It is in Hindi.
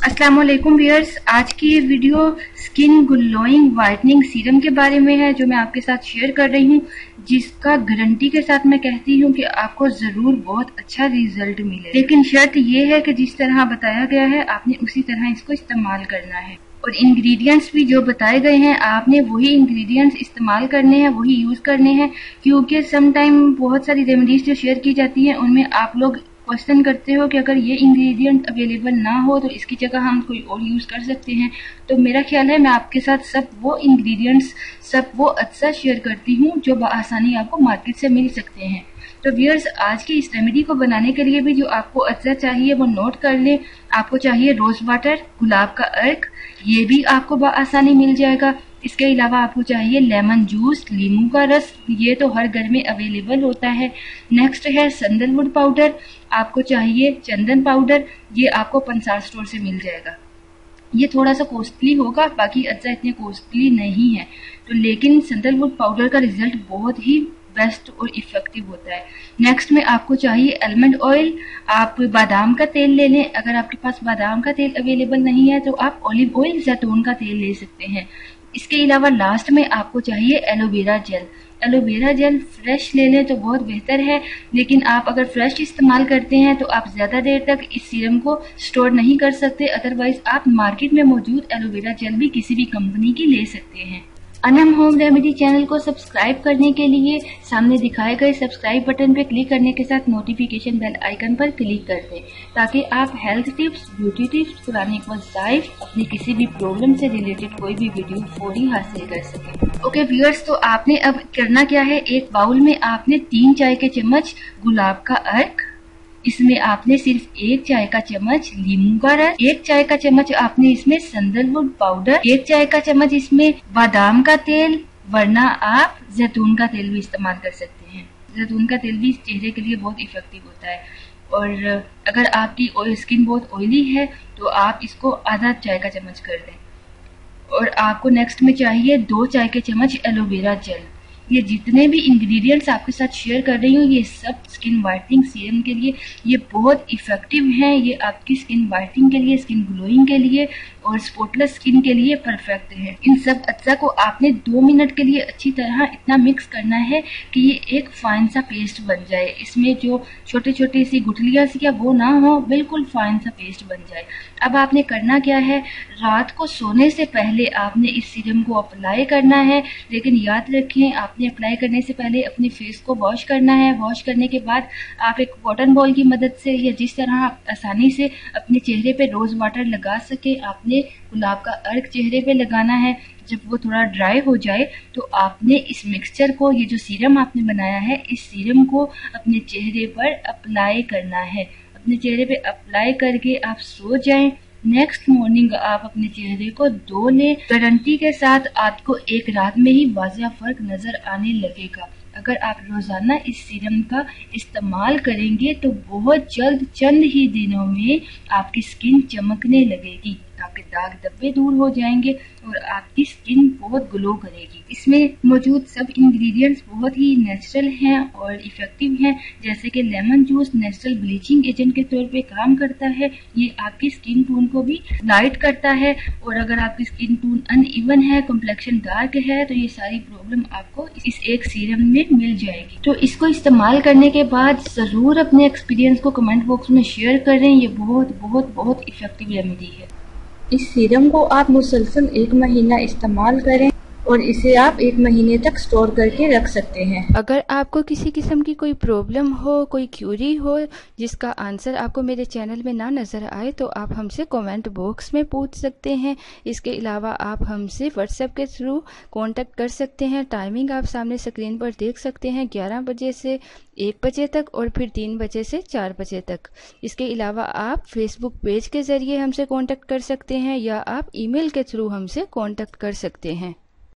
अस्सलाम वालेकुम व्यूअर्स, आज की ये video skin glowing whitening serum के बारे में है जो मैं आपके साथ शेयर कर रही हूँ, जिसका गारंटी के साथ मैं कहती हूँ कि आपको जरूर बहुत अच्छा रिजल्ट मिले। लेकिन शर्त ये है कि जिस तरह बताया गया है आपने उसी तरह इसको इस्तेमाल करना है और इंग्रेडिएंट्स भी जो बताए गए हैं आपने वही इंग्रेडिएंट्स इस्तेमाल करने हैं, वही यूज करने हैं। क्योंकि सम टाइम बहुत सारी रेमेडीज जो शेयर की जाती हैं उनमें आप लोग क्वेश्चन करते हो कि अगर ये इंग्रेडिएंट अवेलेबल ना हो तो इसकी जगह हम कोई और यूज कर सकते हैं। तो मेरा ख्याल है मैं आपके साथ सब वो इंग्रेडिएंट्स, सब वो अज्जा शेयर करती हूँ जो आसानी आपको मार्केट से मिल सकते हैं। तो व्यूअर्स, आज की इस रेमेडी को बनाने के लिए भी जो आपको अज्जा चाहिए वो नोट कर लें। आपको चाहिए रोज वाटर, गुलाब का अर्क, ये भी आपको आसानी मिल जाएगा। इसके अलावा आपको चाहिए लेमन जूस, लीमू का रस, ये तो हर घर में अवेलेबल होता है। नेक्स्ट है सैंडलवुड पाउडर, आपको चाहिए चंदन पाउडर, ये आपको पंसार स्टोर से मिल जाएगा। ये थोड़ा सा कॉस्टली होगा, बाकी अज्जा इतने कॉस्टली नहीं है। तो लेकिन सैंडलवुड पाउडर का रिजल्ट बहुत ही बेस्ट और इफेक्टिव होता है। नेक्स्ट में आपको चाहिए आलमंड ऑयल, आप बादाम का तेल ले लें। अगर आपके पास बादाम का तेल अवेलेबल नहीं है तो आप ऑलिव ऑयल, जैतून का तेल ले सकते हैं। इसके अलावा लास्ट में आपको चाहिए aloe vera gel. Aloe vera gel fresh ले लें तो बहुत बेहतर है, लेकिन आप अगर फ्रेश इस्तेमाल करते हैं तो आप ज्यादा देर तक इस सीरम को स्टोर नहीं कर सकते। अदरवाइज आप मार्केट में मौजूद एलोवेरा जेल भी किसी भी कंपनी की ले सकते हैं। अनम होम रेमेडी चैनल को सब्सक्राइब करने के लिए सामने दिखाए गए सब्सक्राइब बटन पर क्लिक करने के साथ नोटिफिकेशन बेल आइकन पर क्लिक कर दें, ताकि आप health tips, beauty tips, Quranic वज़ाइफ, अपनी किसी भी प्रॉब्लम से रिलेटेड कोई भी वीडियो फौरी हासिल कर सकें। ओके व्यूअर्स, तो आपने अब करना क्या है, एक बाउल में आपने 3 चाय के चम्मच गुलाब का अर्क, इसमें आपने सिर्फ 1 चाय का चम्मच लीमू का रस, 1 चाय का चम्मच आपने इसमें सैंडलवुड पाउडर, 1 चाय का चम्मच इसमें बादाम का तेल, वरना आप जैतून का तेल भी इस्तेमाल कर सकते हैं। जैतून का तेल भी चेहरे के लिए बहुत इफेक्टिव होता है। और अगर आपकी स्किन बहुत ऑयली है तो आप इसको आधा चाय का चम्मच कर दें। और आपको नेक्स्ट में चाहिए 2 चाय के चम्मच एलोवेरा जेल। ये जितने भी इंग्रेडिएंट्स आपके साथ शेयर कर रही हूँ ये सब स्किन वाइटनिंग सीरम के लिए ये बहुत इफेक्टिव हैं। ये आपकी स्किन वाइटनिंग के लिए, स्किन ग्लोइंग के लिए और स्पॉटलेस स्किन के लिए परफेक्ट है। इन सब अज्जा को आपने 2 मिनट के लिए अच्छी तरह इतना मिक्स करना है कि ये एक फाइन सा पेस्ट बन जाए। इसमें जो छोटे छोटे सी गुठलियां सी वो ना हो, बिल्कुल फाइन सा पेस्ट बन जाए। अब आपने करना क्या है, रात को सोने से पहले आपने इस सीरम को अप्लाई करना है। लेकिन याद रखें, आपने अप्लाई करने से पहले अपने फेस को वॉश करना है। वॉश करने के बाद आप एक कॉटन बॉल की मदद से या जिस तरह आप आसानी से अपने चेहरे पे रोज वाटर लगा सके, आपने गुलाब का अर्क चेहरे पे लगाना है। जब वो थोड़ा ड्राई हो जाए तो आपने इस मिक्सचर को, ये जो सीरम आपने बनाया है, इस सीरम को अपने चेहरे पर अप्लाई करना है। अपने चेहरे पे अप्लाई करके आप सो जाएं। नेक्स्ट मॉर्निंग आप अपने चेहरे को धो लें। गारंटी के साथ आपको एक रात में ही वाज़िया फर्क नजर आने लगेगा। अगर आप रोजाना इस सीरम का इस्तेमाल करेंगे तो बहुत जल्द, चंद ही दिनों में आपकी स्किन चमकने लगेगी, आपके दाग धब्बे दूर हो जाएंगे और आपकी स्किन बहुत ग्लो करेगी। इसमें मौजूद सब इंग्रेडिएंट्स बहुत ही नेचुरल हैं और इफेक्टिव हैं। जैसे कि lemon juice natural bleaching agent के तौर पे काम करता है। ये आपकी स्किन टोन को भी लाइट करता है। और अगर आपकी स्किन टोन अनइवन है, कॉम्प्लेक्शन डार्क है, तो ये सारी प्रॉब्लम आपको इस एक सीरम में मिल जाएगी। तो इसको इस्तेमाल करने के बाद जरूर अपने एक्सपीरियंस को कमेंट बॉक्स में शेयर करें। ये बहुत बहुत बहुत इफेक्टिव रेमेडी है। इस सीरम को आप मुसलसल 1 महीना इस्तेमाल करें और इसे आप 1 महीने तक स्टोर करके रख सकते हैं। अगर आपको किसी किस्म की कोई प्रॉब्लम हो, कोई क्यूरी हो जिसका आंसर आपको मेरे चैनल में ना नज़र आए, तो आप हमसे कमेंट बॉक्स में पूछ सकते हैं। इसके अलावा आप हमसे व्हाट्सएप के थ्रू कांटेक्ट कर सकते हैं। टाइमिंग आप सामने स्क्रीन पर देख सकते हैं, 11 बजे से 1 बजे तक और फिर 3 बजे से 4 बजे तक। इसके अलावा आप फेसबुक पेज के ज़रिए हमसे कांटेक्ट कर सकते हैं या आप ईमेल के थ्रू हमसे कांटेक्ट कर सकते हैं।